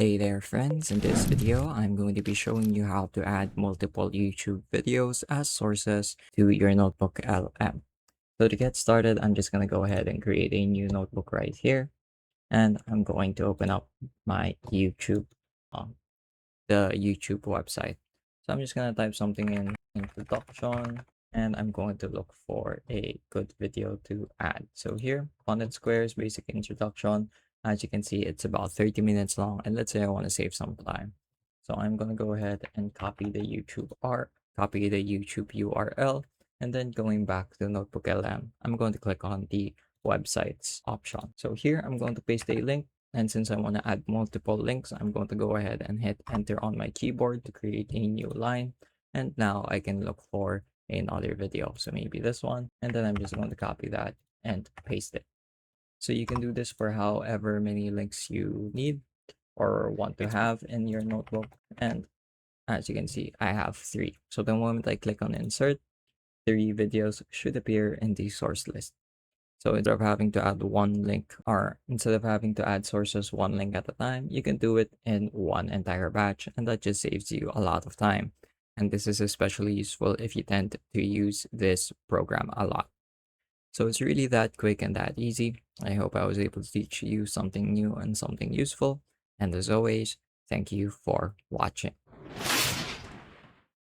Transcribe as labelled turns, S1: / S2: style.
S1: Hey there friends, in this video I'm going to be showing you how to add multiple YouTube videos as sources to your notebook LM. So to get started, I'm just going to go ahead and create a new notebook right here, and I'm going to open up my YouTube, um, the YouTube website. So I'm just going to type something in introduction, and I'm going to look for a good video to add. So here, Punnett Squares basic introduction. As you can see, it's about 30 minutes long, and let's say I want to save some time. So I'm going to go ahead and copy the YouTube URL, and then going back to Notebook LM, I'm going to click on the websites option. So here I'm going to paste a link, and since I want to add multiple links, I'm going to go ahead and hit enter on my keyboard to create a new line. And now I can look for another video. So maybe this one, and then I'm just going to copy that and paste it. So you can do this for however many links you need or want to have in your notebook. And as you can see, I have 3. So the moment I click on insert, 3 videos should appear in the source list. So instead of having to add sources one link at a time, you can do it in one entire batch, and that just saves you a lot of time. And this is especially useful if you tend to use this program a lot. So it's really that quick and that easy. I hope I was able to teach you something new and something useful. And as always, thank you for watching.